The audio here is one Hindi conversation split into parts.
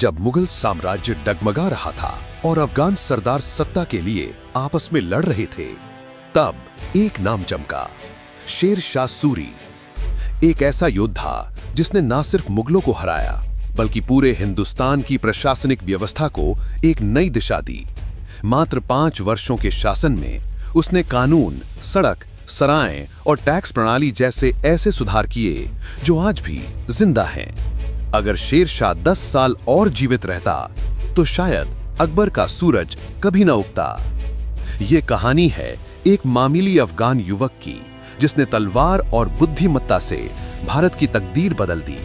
जब मुगल साम्राज्य डगमगा रहा था और अफगान सरदार सत्ता के लिए आपस में लड़ रहे थे, तब एक नाम चमका, शेर शाह सूरी। एक ऐसा योद्धा जिसने न सिर्फ मुगलों को हराया बल्कि पूरे हिंदुस्तान की प्रशासनिक व्यवस्था को एक नई दिशा दी। मात्र 5 वर्षों के शासन में उसने कानून, सड़क, सराय और टैक्स प्रणाली जैसे ऐसे सुधार किए जो आज भी जिंदा हैं। अगर शेर शाह 10 साल और जीवित रहता तो शायद अकबर का सूरज कभी न उगता। ये कहानी है एक मामूली अफगान युवक की जिसने तलवार और बुद्धिमत्ता से भारत की तकदीर बदल दी।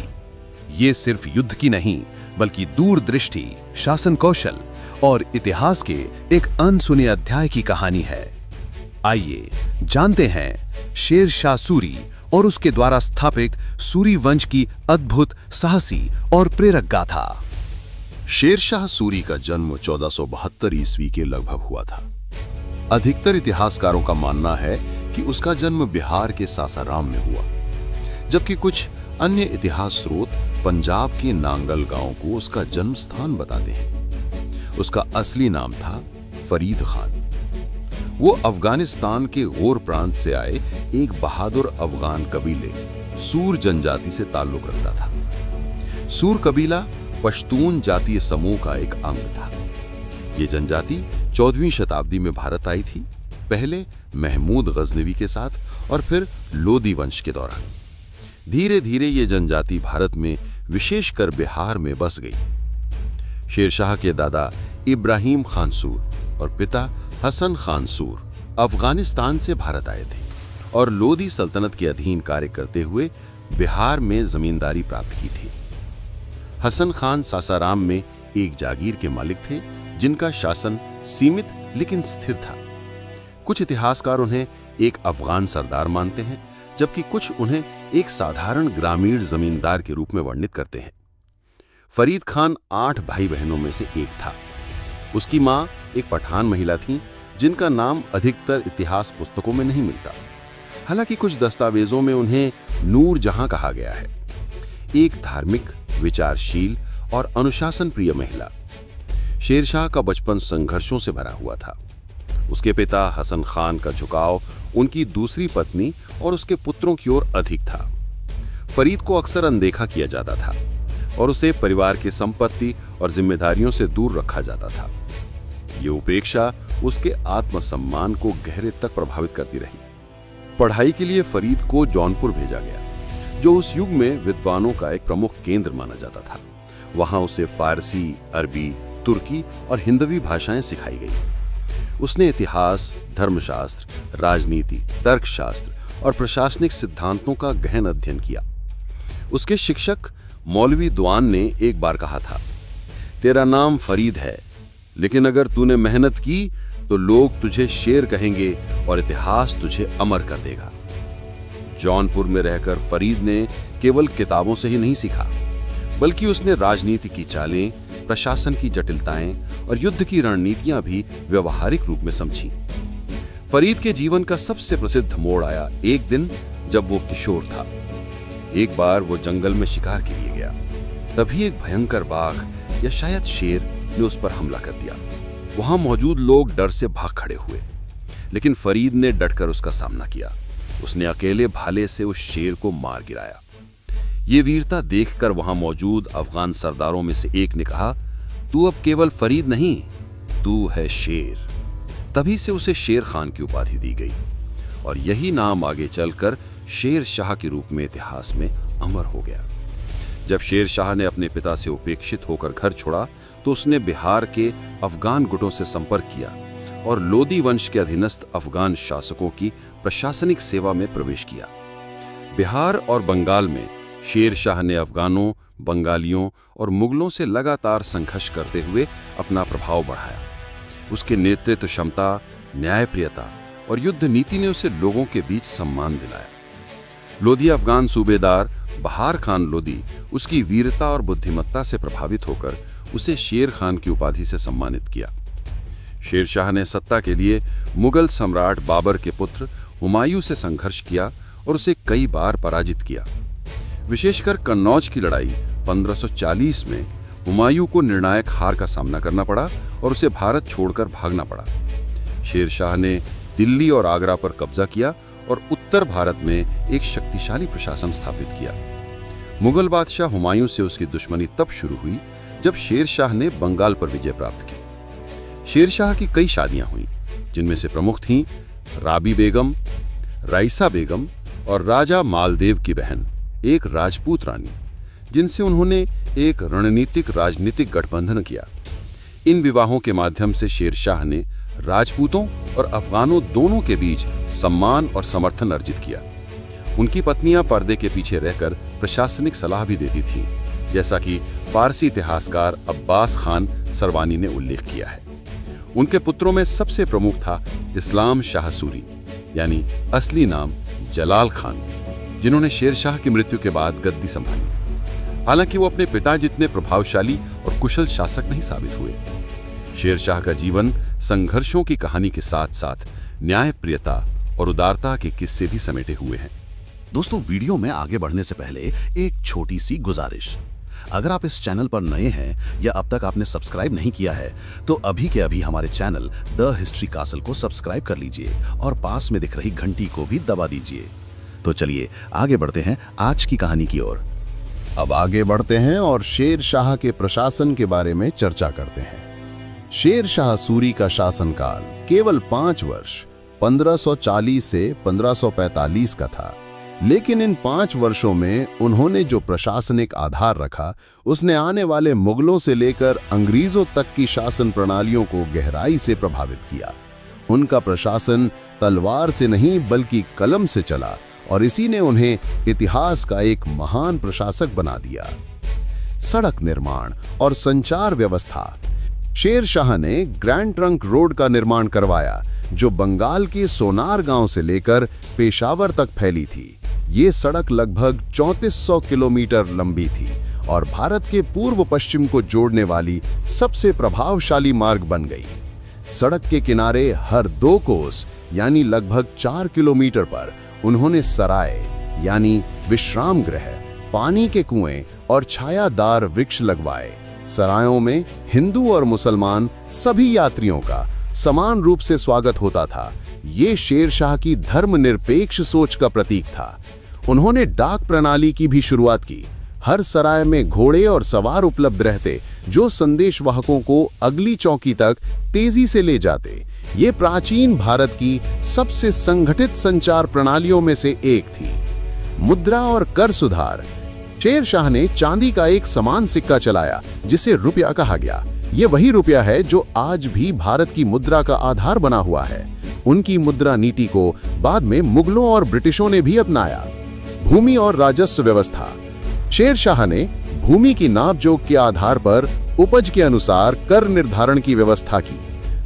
ये सिर्फ युद्ध की नहीं बल्कि दूरदृष्टि, शासन कौशल और इतिहास के एक अनसुने अध्याय की कहानी है। आइए जानते हैं शेर शाह सूरी और उसके द्वारा स्थापित सूरी वंश की अद्भुत, साहसी और प्रेरक गाथा। शेर शाह सूरी का जन्म 1472 ईस्वी के लगभग हुआ था। अधिकतर इतिहासकारों का मानना है कि उसका जन्म बिहार के सासाराम में हुआ, जबकि कुछ अन्य इतिहास स्रोत पंजाब के नांगल गांव को उसका जन्म स्थान बताते हैं। उसका असली नाम था फरीद खान। वो अफगानिस्तान के गौर प्रांत से आए एक बहादुर अफगान कबीले सूर जनजाति से ताल्लुक रखता था। सूर कबीला पश्तून जातीय समूह का एक अंग था। ये जनजाति 14वीं शताब्दी में भारत आई थी, पहले महमूद गजनवी के साथ और फिर लोदी वंश के दौरान। धीरे धीरे ये जनजाति भारत में, विशेषकर बिहार में बस गई। शेर शाह के दादा इब्राहिम खान सूर और पिता हसन खान सूर अफगानिस्तान से भारत आए थे और लोदी सल्तनत के अधीन कार्य करते हुए बिहार में जमींदारी प्राप्त की थी। हसन खान सासाराम में एक जागीर के मालिक थे जिनका शासन सीमित लेकिन स्थिर था। कुछ इतिहासकार उन्हें एक अफगान सरदार मानते हैं, जबकि कुछ उन्हें एक साधारण ग्रामीण जमींदार के रूप में वर्णित करते हैं। फरीद खान 8 भाई बहनों में से एक था। उसकी मां एक पठान महिला थी जिनका नाम अधिकतर इतिहास पुस्तकों में नहीं मिलता, हालांकि कुछ दस्तावेजों में उन्हें नूर जहां कहा गया है। एक धार्मिक, विचारशील और अनुशासन प्रिय महिला। शेर शाह का बचपन संघर्षों से भरा हुआ था। उसके पिता हसन खान का झुकाव उनकी दूसरी पत्नी और उसके पुत्रों की ओर अधिक था। फरीद को अक्सर अनदेखा किया जाता था और उसे परिवार की संपत्ति और जिम्मेदारियों से दूर रखा जाता था। ये उपेक्षा उसके आत्मसम्मान को गहरे तक प्रभावित करती रही। पढ़ाई के लिए फरीद को जौनपुर भेजा गया, जो उस युग में विद्वानों का एक प्रमुख केंद्र माना जाता था। वहां उसे फारसी, अरबी, तुर्की और हिंदवी भाषाएं सिखाई गई। उसने इतिहास, धर्मशास्त्र, राजनीति, तर्कशास्त्र और प्रशासनिक सिद्धांतों का गहन अध्ययन किया। उसके शिक्षक मौलवी दुआन ने एक बार कहा था, तेरा नाम फरीद है, लेकिन अगर तूने मेहनत की तो लोग तुझे शेर कहेंगे और इतिहास तुझे अमर कर देगा। जौनपुर में रहकर फरीद ने केवल किताबों से ही नहीं सीखा, बल्कि उसने राजनीति की चालें, प्रशासन की जटिलताएं और युद्ध की रणनीतियां भी व्यवहारिक रूप में समझी। फरीद के जीवन का सबसे प्रसिद्ध मोड़ आया एक दिन जब वो किशोर था। एक बार वो जंगल में शिकार के लिए गया। तभी एक भयंकर बाघ या शायद शेर ने उस पर हमला कर दिया। वहां मौजूद लोग डर से भाग खड़े हुए, लेकिन फरीद ने डटकर उसका सामना किया। उसने अकेले भाले से उस शेर को मार गिराया। ये वीरता देखकर वहां मौजूद अफगान सरदारों में से एक ने कहा, तू अब केवल फरीद नहीं, तू है शेर। तभी से उसे शेर खान की उपाधि दी गई और यही नाम आगे चलकर शेर शाह के रूप में इतिहास में अमर हो गया। जब शेर शाह ने अपने पिता से उपेक्षित होकर घर छोड़ा तो उसने बिहार के अफगान गुटों से संपर्क किया और लोदी वंश के अधीनस्थ अफगान शासकों की प्रशासनिक सेवा में प्रवेश किया। बिहार और बंगाल में शेर शाह ने अफगानों, बंगालियों और मुगलों से लगातार संघर्ष करते हुए अपना प्रभाव बढ़ाया। उसके नेतृत्व क्षमता, न्यायप्रियता और युद्ध नीति ने उसे लोगों के बीच सम्मान दिलाया। लोधी अफगान सूबेदार बहार खान लोदी उसकी वीरता और बुद्धिमत्ता से प्रभावित होकर उसे शेर खान की उपाधि से सम्मानित किया। शेर शाह ने सत्ता के लिए मुगल सम्राट बाबर के पुत्र हुमायूं से संघर्ष किया और उसे कई बार पराजित किया। विशेषकर कन्नौज की लड़ाई 1540 में हुमायूं को निर्णायक हार का सामना करना पड़ा और उसे भारत छोड़कर भागना पड़ा। शेर शाह ने दिल्ली और आगरा पर कब्जा किया और उत्तर भारत में एक शक्तिशाली प्रशासन स्थापित किया। मुगल बादशाह हुमायूं से उसकी दुश्मनी तब शुरू हुई जब शेर शाह ने बंगाल पर विजय प्राप्त की। शेर शाह की कई शादियां हुईं, जिनमें से प्रमुख थीं राबी बेगम, राइसा बेगम और राजा मालदेव की बहन एक राजपूत रानी, जिनसे उन्होंने एक रणनीतिक राजनीतिक गठबंधन किया। इन विवाहों के माध्यम से शेर शाह ने राजपूतों और अफगानों दोनों के बीच सम्मान और समर्थन अर्जित किया। उनकी पत्नियां पर्दे के पीछे रहकर प्रशासनिक सलाह भी देती थीं, जैसा कि फारसी इतिहासकार अब्बास खान सरवानी ने उल्लेख किया है। उनके पुत्रों में सबसे प्रमुख था इस्लाम शाह सूरी, यानी असली नाम जलाल खान, जिन्होंने शेर शाह की मृत्यु के बाद गद्दी संभाली। हालांकि वो अपने पिता जितने प्रभावशाली और कुशल शासक नहीं साबित हुए। शेर शाह का जीवन संघर्षों की कहानी के साथ साथ न्यायप्रियता और उदारता के किस्से भी समेटे हुए हैं। दोस्तों, वीडियो में आगे बढ़ने से पहले एक छोटी सी गुजारिश। अगर आप इस चैनल पर नए हैं या अब तक आपने सब्सक्राइब नहीं किया है तो अभी के अभी हमारे चैनल द हिस्ट्री कासल को सब्सक्राइब कर लीजिए और पास में दिख रही घंटी को भी दबा दीजिए। तो चलिए आगे बढ़ते हैं आज की कहानी की ओर। अब आगे बढ़ते हैं और शेर शाह के प्रशासन के बारे में चर्चा करते हैं। शेर शाह सूरी का शासनकाल केवल 5 वर्ष 1540 से 1545 का था, लेकिन इन 5 वर्षों में उन्होंने जो प्रशासनिक आधार रखा उसने आने वाले मुगलों से लेकर अंग्रेजों तक की शासन प्रणालियों को गहराई से प्रभावित किया। उनका प्रशासन तलवार से नहीं बल्कि कलम से चला और इसी ने उन्हें इतिहास का एक महान प्रशासक बना दिया। सड़क निर्माण और संचार व्यवस्था। शेर शाह ने ग्रैंड ट्रंक रोड का निर्माण करवाया, जो बंगाल के सोनार गांव से लेकर पेशावर तक फैली थी। ये सड़क लगभग 3400 किलोमीटर लंबी थी और भारत के पूर्व पश्चिम को जोड़ने वाली सबसे प्रभावशाली मार्ग बन गई। सड़क के किनारे हर 2 कोस यानी लगभग 4 किलोमीटर पर उन्होंने सराय यानी विश्राम गृह, पानी के कुएं और छायादार वृक्ष लगवाए। सरायों में हिंदू और मुसलमान सभी यात्रियों का समान रूप से स्वागत होता था। ये शेर शाह की धर्मनिरपेक्ष सोच का प्रतीक था। उन्होंने डाक प्रणाली की भी शुरुआत की। हर सराय में घोड़े और सवार उपलब्ध रहते, जो संदेशवाहकों को अगली चौकी तक तेजी से ले जाते। ये प्राचीन भारत की सबसे संगठित संचार प्रणालियों में से एक थी। मुद्रा और कर सुधार। शेर शाह ने चांदी का एक समान सिक्का चलाया जिसे रुपया कहा गया। ये वही रुपया है जो आज भी भारत की मुद्रा का आधार बना हुआ है। उनकी मुद्रा नीति को बाद में मुगलों और ब्रिटिशों ने भी अपनाया। भूमि और राजस्व व्यवस्था। शेर शाह ने भूमि की नापजोख के आधार पर उपज के अनुसार कर निर्धारण की व्यवस्था की।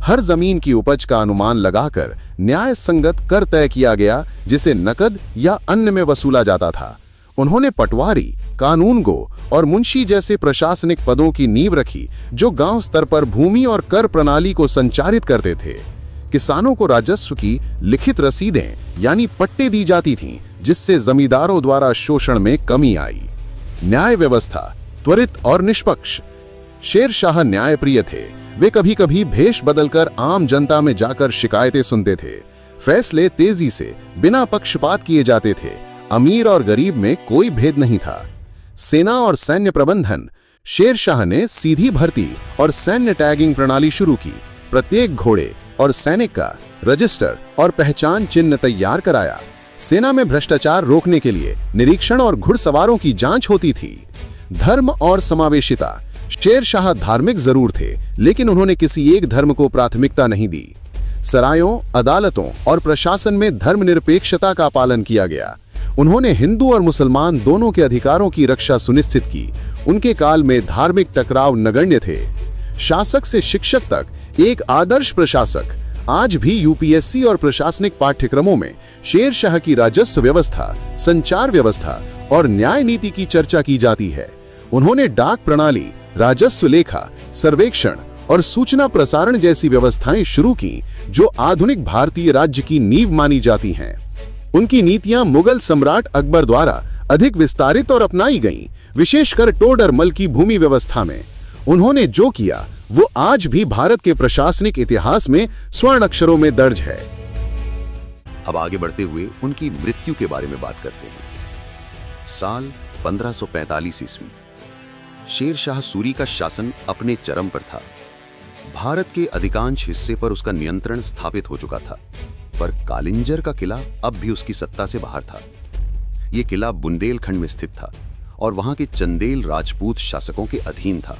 हर जमीन की उपज का अनुमान लगाकर न्याय संगत कर तय किया गया, जिसे नकद या अन्य में वसूला जाता था। उन्होंने पटवारी, कानूनगो और मुंशी जैसे प्रशासनिक पदों की नींव रखी, जो गांव स्तर पर भूमि और कर प्रणाली को संचालित करते थे। किसानों को राजस्व की लिखित रसीदें यानी पट्टे दी जाती थीं, जिससे जमींदारों द्वारा शोषण में कमी आई। न्याय व्यवस्था त्वरित और निष्पक्ष। शेर शाह न्यायप्रिय थे। वे कभी कभी भेष बदलकर आम जनता में जाकर शिकायतें सुनते थे। फैसले तेजी से बिना पक्षपात किए जाते थे। अमीर और गरीब में कोई भेद नहीं था। सेना और सैन्य प्रबंधन। शेर शाह ने सीधी भर्ती और सैन्य टैगिंग प्रणाली शुरू की। प्रत्येक घोड़े और सैनिक का रजिस्टर और पहचान चिन्ह तैयार कराया। सेना में भ्रष्टाचार रोकने के लिए निरीक्षण और घुड़सवारों की जांच होती थी। धर्म और समावेशिता। शेर शाह धार्मिक जरूर थे, लेकिन उन्होंने किसी एक धर्म को प्राथमिकता नहीं दी। सरायों, अदालतों और प्रशासन में धर्मनिरपेक्षता का पालन किया गया। उन्होंने हिंदू और मुसलमान दोनों के अधिकारों की रक्षा सुनिश्चित की। उनके काल में धार्मिक टकराव नगण्य थे। शासक से शिक्षक तक एक आदर्श प्रशासक। आज भी यूपीएससी और प्रशासनिक पाठ्यक्रमों में शेर शाह की राजस्व व्यवस्था, संचार व्यवस्था और न्याय नीति की चर्चा की जाती है। उन्होंने डाक प्रणाली, राजस्व लेखा, सर्वेक्षण और सूचना प्रसारण जैसी व्यवस्थाएं शुरू की, जो आधुनिक भारतीय राज्य की नींव मानी जाती हैं। उनकी नीतियां मुगल सम्राट अकबर द्वारा अधिक विस्तारित और अपनाई गईं, विशेषकर टोडरमल की भूमि व्यवस्था में। उन्होंने जो किया वो आज भी भारत के प्रशासनिक इतिहास में स्वर्ण अक्षरों में दर्ज है। अब आगे बढ़ते हुए उनकी मृत्यु के बारे में बात करते हैं। साल 1545 ईस्वी। शेर शाह सूरी का शासन अपने चरम पर था। भारत के अधिकांश हिस्से पर उसका नियंत्रण स्थापित हो चुका था, पर कालिंजर का किला अब भी उसकी सत्ता से बाहर था। यह किला बुंदेलखंड में स्थित था और वहां के चंदेल राजपूत शासकों के अधीन था।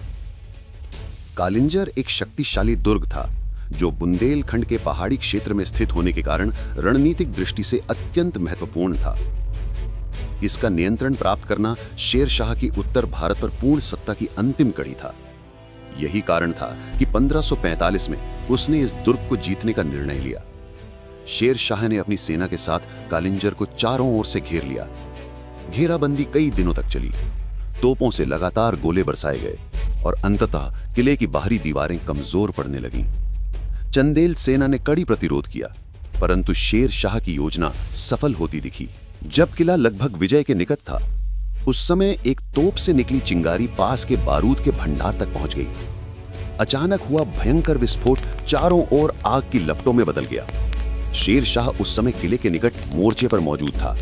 कालिंजर एक शक्तिशाली दुर्ग था जो बुंदेलखंड के पहाड़ी क्षेत्र में स्थित होने के कारण रणनीतिक दृष्टि से अत्यंत महत्वपूर्ण था। इसका नियंत्रण प्राप्त करना शेर शाह की उत्तर भारत पर पूर्ण सत्ता की अंतिम कड़ी था। यही कारण था कि 1545 में उसने इस दुर्ग को जीतने का निर्णय लिया। शेर शाह ने अपनी सेना के साथ कालिंजर को चारों ओर से घेर लिया। घेराबंदी कई दिनों तक चली। तोपों से लगातार गोले बरसाए गए और अंततः किले की बाहरी दीवारें कमजोर पड़ने लगीं। चंदेल सेना ने कड़ी प्रतिरोध किया, परंतु शेर शाह की योजना सफल होती दिखी। जब किला लगभग विजय के निकट था, उस समय एक तोप से निकली चिंगारी पास के बारूद के भंडार तक पहुंच गई। अचानक हुआ भयंकर विस्फोट चारों ओर आग की लपटों में बदल गया। शेर शाह उस समय किले के निकट मोर्चे पर मौजूद था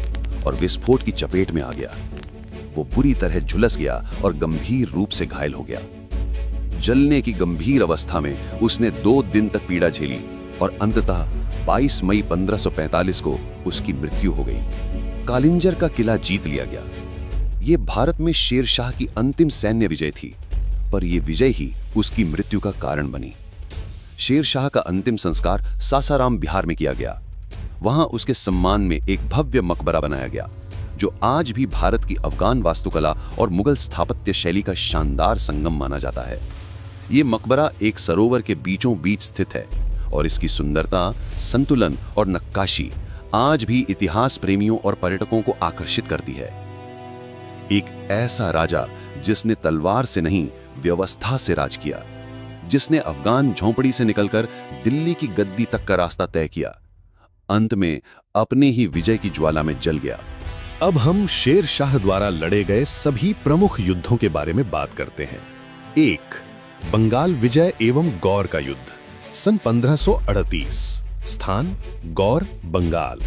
और विस्फोट की चपेट में आ गया। वो बुरी तरह झुलस गया और गंभीर रूप से घायल हो गया। जलने की गंभीर अवस्था में उसने 2 दिन तक पीड़ा झेली और अंततः 22 मई 1545 को उसकी मृत्यु हो गई। कालिंजर का किला जीत लिया गया। यह भारत में शेर शाह की अंतिम सैन्य विजय थी, पर यह विजय ही उसकी मृत्यु का कारण बनी। शेर शाह का अंतिम संस्कार सासाराम, बिहार में किया गया। वहां उसके सम्मान में एक भव्य मकबरा बनाया गया, जो आज भी भारत की अफगान वास्तुकला और मुगल स्थापत्य शैली का शानदार संगम माना जाता है। यह मकबरा एक सरोवर के बीचों बीच स्थित है और इसकी सुंदरता, संतुलन और नक्काशी आज भी इतिहास प्रेमियों और पर्यटकों को आकर्षित करती है। एक ऐसा राजा जिसने तलवार से नहीं, व्यवस्था से राज किया, जिसने अफगान झोंपड़ी से निकलकर दिल्ली की गद्दी तक का रास्ता तय किया, अंत में अपने ही विजय की ज्वाला में जल गया। अब हम शेर शाह द्वारा लड़े गए सभी प्रमुख युद्धों के बारे में बात करते हैं। 1. बंगाल विजय एवं गौर का युद्ध, सन 1538। स्थान गौर, बंगाल।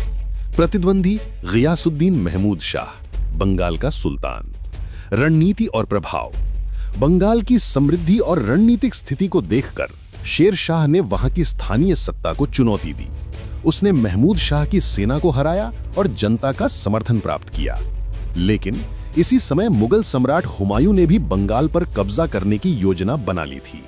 प्रतिद्वंदी गियासुद्दीन महमूद शाह, बंगाल का सुल्तान। रणनीति और प्रभाव। बंगाल की समृद्धि और रणनीतिक स्थिति को देखकर शेर शाह ने वहां की स्थानीय सत्ता को चुनौती दी। उसने महमूद शाह की सेना को हराया और जनता का समर्थन प्राप्त किया। लेकिन इसी समय मुगल सम्राट हुमायूं ने भी बंगाल पर कब्जा करने की योजना बना ली थी।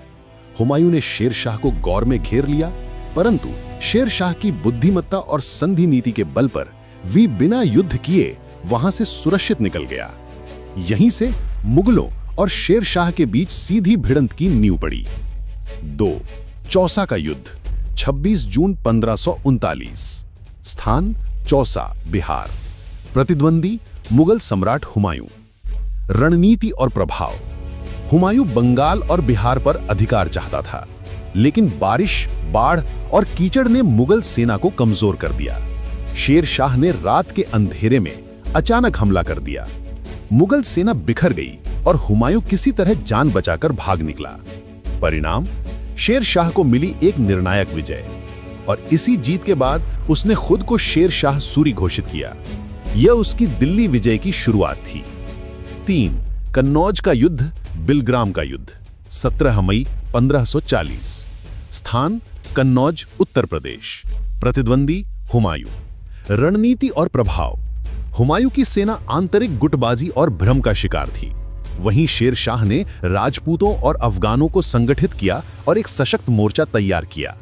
हुमायूं ने शेर शाह को गौर में घेर लिया, परंतु शेर शाह की बुद्धिमत्ता और संधि नीति के बल पर वे बिना युद्ध किए वहां से सुरक्षित निकल गया। यहीं से मुगलों और शेर शाह के बीच सीधी भिड़ंत की नींव पड़ी। 2. चौसा का युद्ध, 26 जून 1539। स्थान चौसा, बिहार। प्रतिद्वंदी मुगल सम्राट हुमायूं। रणनीति और प्रभाव। हुमायूं बंगाल और बिहार पर अधिकार चाहता था, लेकिन बारिश, बाढ़ और कीचड़ ने मुगल सेना को कमजोर कर दिया। शेर शाह ने रात के अंधेरे में अचानक हमला कर दिया। मुगल सेना बिखर गई और हुमायूं किसी तरह जान बचाकर भाग निकला। परिणाम, शेर शाह को मिली एक निर्णायक विजय, और इसी जीत के बाद उसने खुद को शेर शाह सूरी घोषित किया। यह उसकी दिल्ली विजय की शुरुआत थी। 3. कन्नौज का युद्ध, बिलग्राम का युद्ध, 17 मई 1540। स्थान कन्नौज, उत्तर प्रदेश। प्रतिद्वंदी हुमायूं। रणनीति और प्रभाव। हुमायूं की सेना आंतरिक गुटबाजी और भ्रम का शिकार थी। वहीं शेर शाह ने राजपूतों और अफगानों को संगठित किया और एक सशक्त मोर्चा तैयार किया।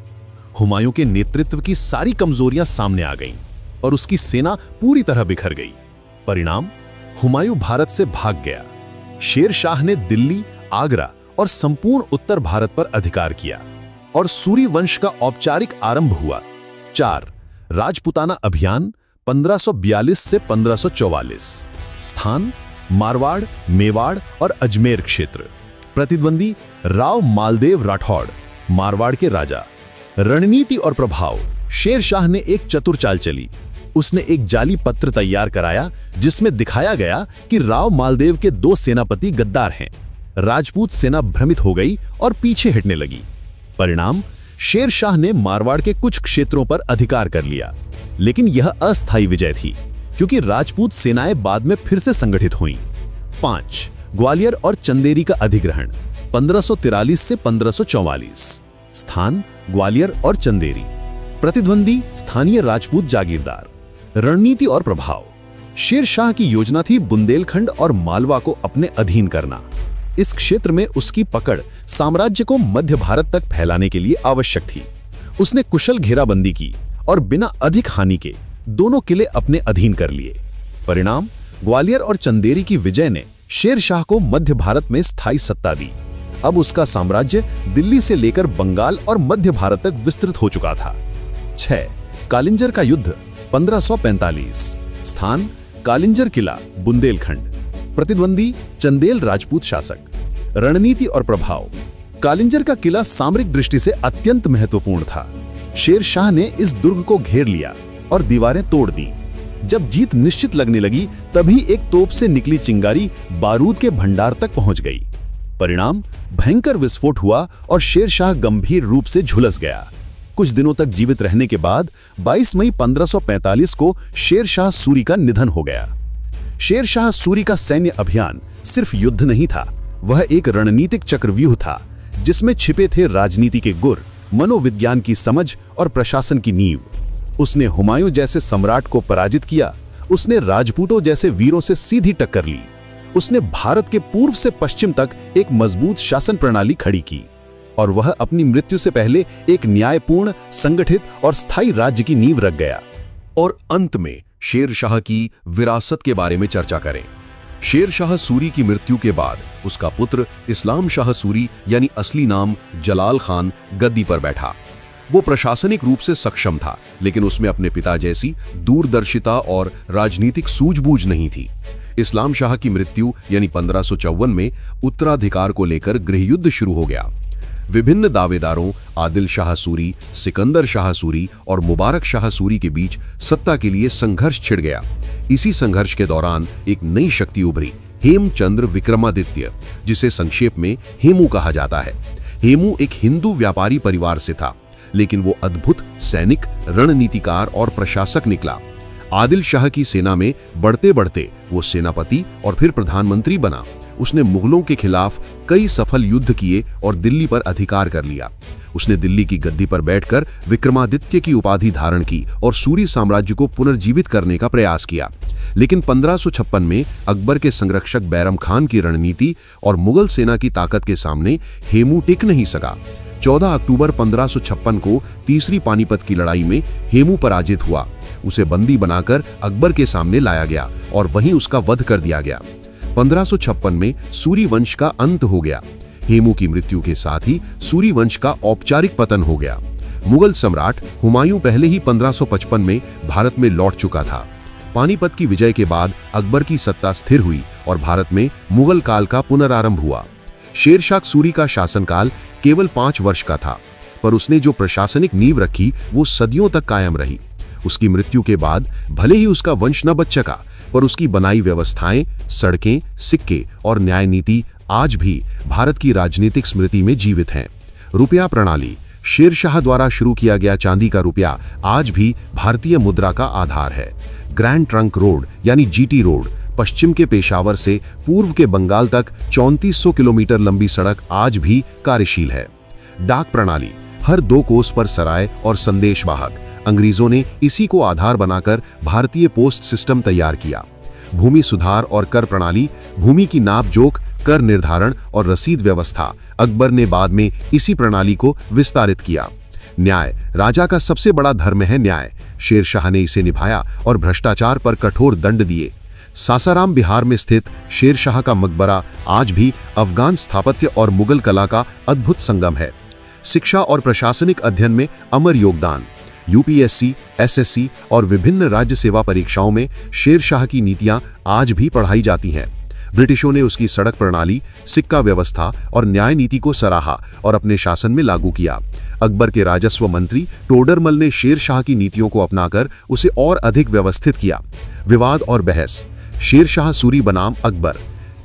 हुमायूं के नेतृत्व की सारी कमजोरियां सामने आ गईं और उसकी सेना पूरी तरह बिखर गई। परिणाम, हुमायूं भारत से भाग गया। शेर शाह ने दिल्ली, आगरा और संपूर्ण उत्तर भारत पर अधिकार किया और सूरी वंश का औपचारिक आरंभ हुआ। 4. राजपुताना अभियान, 1542 से 1544। स्थान मारवाड़, मेवाड़ और अजमेर क्षेत्र। प्रतिद्वंदी राव मालदेव राठौड़, मारवाड़ के राजा। रणनीति और प्रभाव। शेर शाह ने एक चतुर चाल चली। उसने एक जाली पत्र तैयार कराया जिसमें दिखाया गया कि राव मालदेव के 2 सेनापति गद्दार हैं। राजपूत सेना भ्रमित हो गई और पीछे हटने लगी। परिणाम, शेर शाह ने मारवाड़ के कुछ क्षेत्रों पर अधिकार कर लिया, लेकिन यह अस्थायी विजय थी क्योंकि राजपूत सेनाएं बाद में फिर से संगठित हुईं। 5. ग्वालियर और चंदेरी का अधिग्रहण 1543 से 1544। स्थान ग्वालियर और चंदेरी। प्रतिद्वंदी स्थानीय राजपूत जागीरदार। रणनीति और प्रभाव। शेर शाह की योजना थी बुंदेलखंड और मालवा को अपने अधीन करना। इस क्षेत्र में उसकी पकड़ साम्राज्य को मध्य भारत तक फैलाने के लिए आवश्यक थी। उसने कुशल घेराबंदी की और बिना अधिक हानि के दोनों किले अपने अधीन कर लिए। परिणाम, ग्वालियर और चंदेरी की विजय ने शेर शाह को मध्य भारत में स्थायी सत्ता दी। अब उसका साम्राज्य दिल्ली से लेकर बंगाल और मध्य भारत तक विस्तृत हो चुका था। 6. कालिंजर का युद्ध 1545। स्थान कालिंजर किला, बुंदेलखंड। प्रतिद्वंदी चंदेल राजपूत शासक। रणनीति और प्रभाव। कालिंजर का किला सामरिक दृष्टि से अत्यंत महत्वपूर्ण था। शेर शाह ने इस दुर्ग को घेर लिया और दीवारें तोड़ दी। जब जीत निश्चित लगने लगी, तभी एक तोप से निकली चिंगारी बारूद के भंडार तक पहुंच गई। परिणाम, भयंकर विस्फोट हुआ और शेर शाह गंभीर रूप से झुलस गया। कुछ दिनों तक जीवित रहने के बाद 22 मई 1545 को शेर शाह सूरी का निधन हो गया। शेर शाह सूरी का सैन्य अभियान सिर्फ युद्ध नहीं था, वह एक रणनीतिक चक्रव्यूह था जिसमें छिपे थे राजनीति के गुर, मनोविज्ञान की समझ और प्रशासन की नींव। उसने हुमायूं जैसे सम्राट को पराजित किया, उसने राजपूतों जैसे वीरों से सीधी टक्कर ली, उसने भारत के पूर्व से पश्चिम तक एक मजबूत शासन प्रणाली खड़ी की, और वह अपनी मृत्यु से पहले एक न्यायपूर्ण, संगठित और स्थायी राज्य की नींव रख गया। और अंत में शेर शाह की विरासत के बारे में चर्चा करें। शेर शाह सूरी की मृत्यु के बाद उसका पुत्र इस्लाम शाह सूरी यानी असली नाम जलाल खान गद्दी पर बैठा। वो प्रशासनिक रूप से सक्षम था, लेकिन उसमें अपने पिता जैसी दूरदर्शिता और राजनीतिक सूझबूझ नहीं थी। इस्लाम शाह की मृत्यु यानी 1554 में उत्तराधिकार को लेकर गृहयुद्ध शुरू हो गया। विभिन्न दावेदारों आदिल शाह सूरी, सिकंदर शाह सूरी और मुबारक शाह सूरी के बीच सत्ता के लिए संघर्ष छिड़ गया। इसी संघर्ष के दौरान एक नई शक्ति उभरी, हेमचंद्र विक्रमादित्य, जिसे संक्षेप में हेमू कहा जाता है। हेमू एक हिंदू व्यापारी परिवार से था, लेकिन वो अद्भुत सैनिक, रणनीतिकार और प्रशासक निकला। आदिल शाह की सेना में बढ़ते बढ़ते वो सेनापति और फिर प्रधानमंत्री बना। उसने मुगलों के खिलाफ कई सफल युद्ध किए और दिल्ली पर अधिकार कर लिया। उसने दिल्ली की गद्दी पर बैठकर विक्रमादित्य की उपाधि धारण की और सूरी साम्राज्य को पुनर्जीवित करने का प्रयास किया। लेकिन 1556 में अकबर के संरक्षक बैरम खान की रणनीति और मुगल सेना की ताकत के सामने हेमू टिक नहीं सका। 14 अक्टूबर 1556 को तीसरी पानीपत की लड़ाई में हेमू पराजित हुआ। उसे बंदी बनाकर अकबर के सामने लाया गया और वहीं उसका वध कर दिया गया। 1556 में सूरी वंश का अंत हो गया। हेमू की मृत्यु के साथ ही सूरी वंश का औपचारिक पतन हो गया। मुगल सम्राट हुमायूं पहले ही 1555 में भारत में लौट चुका था। पानीपत की विजय के बाद अकबर की सत्ता स्थिर हुई और भारत में मुगल काल का पुनरारंभ हुआ। शेर शाह सूरी का शासनकाल केवल 5 वर्ष का था, पर उसने जो प्रशासनिक नींव रखी वो सदियों तक कायम रही। उसकी मृत्यु के बाद भले ही उसका वंश न बच सका, पर उसकी बनाई व्यवस्थाएं, सड़कें, सिक्के और न्याय नीति आज भी भारत की राजनीतिक स्मृति में जीवित हैं। रुपया प्रणाली। शेर शाह द्वारा शुरू किया गया चांदी का रुपया आज भी भारतीय मुद्रा का आधार है। ग्रैंड ट्रंक रोड यानी जीटी रोड, पश्चिम के पेशावर से पूर्व के बंगाल तक 3400 किलोमीटर लंबी सड़क आज भी कार्यशील है। डाक प्रणाली। हर 2 कोस पर सराय और संदेशवाहक। अंग्रेजों ने इसी को आधार बनाकर भारतीय पोस्ट सिस्टम तैयार किया। भूमि सुधार और कर प्रणाली। भूमि की नाप जोख, कर निर्धारण और रसीद व्यवस्था। अकबर ने बाद में इसी प्रणाली को विस्तारित किया। न्याय। राजा का सबसे बड़ा धर्म है न्याय। शेर शाह ने इसे निभाया और भ्रष्टाचार पर कठोर दंड दिए। सासाराम बिहार में स्थित शेर शाह का मकबरा आज भी अफगान स्थापत्य और मुगल कला का अद्भुत संगम है। शिक्षा और प्रशासनिक अध्ययन में अमर योगदान। यूपीएससी, एसएससी और विभिन्न राज्य सेवा परीक्षाओं में शेर शाह की नीतियां आज भी पढ़ाई जाती हैं। ब्रिटिशों ने उसकी सड़क प्रणाली, सिक्का व्यवस्था और न्याय नीति को सराहा और अपने शासन में लागू किया। अकबर के राजस्व मंत्री टोडरमल ने शेर शाह की नीतियों को अपनाकर उसे और अधिक व्यवस्थित किया। विवाद और बहस। शेर शाह सूरी बनाम अकबर।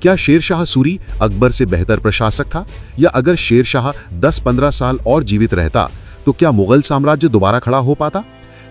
क्या शेर शाह सूरी अकबर से बेहतर प्रशासक था, या अगर शेर शाह 10-15 साल और जीवित रहता तो क्या मुगल साम्राज्य दोबारा खड़ा हो पाता?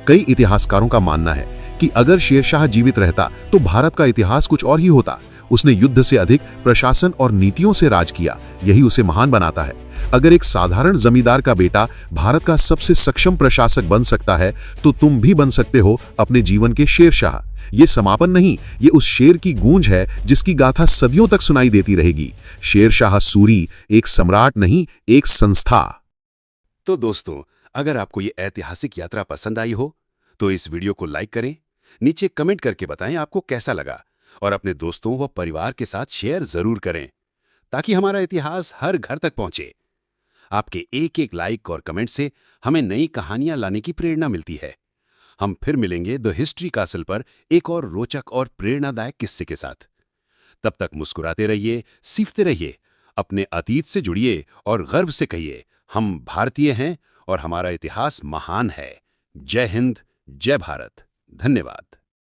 कई इतिहासकारों का मानना है कि अगर शेर शाह जीवित रहता तो भारत का इतिहास कुछ और ही होता। उसने युद्ध से अधिक प्रशासन और नीतियों से राज किया, यही उसे महान बनाता है। अगर एक साधारण जमींदार का बेटा भारत का सबसे सक्षम प्रशासक बन सकता है तो तुम भी बन सकते हो अपने जीवन के शेर शाह। ये समापन नहीं, ये उस शेर की गूंज है जिसकी गाथा सदियों तक सुनाई देती रहेगी। शेर शाह सूरी एक सम्राट नहीं, एक संस्था। तो दोस्तों, अगर आपको ये ऐतिहासिक यात्रा पसंद आई हो तो इस वीडियो को लाइक करें, नीचे कमेंट करके बताएं आपको कैसा लगा, और अपने दोस्तों व परिवार के साथ शेयर जरूर करें ताकि हमारा इतिहास हर घर तक पहुंचे। आपके एक एक लाइक और कमेंट से हमें नई कहानियां लाने की प्रेरणा मिलती है। हम फिर मिलेंगे द हिस्ट्री कासल पर एक और रोचक और प्रेरणादायक किस्से के साथ। तब तक मुस्कुराते रहिए, सीखते रहिए, अपने अतीत से जुड़िए और गर्व से कहिए, हम भारतीय हैं और हमारा इतिहास महान है। जय हिंद, जय भारत। धन्यवाद।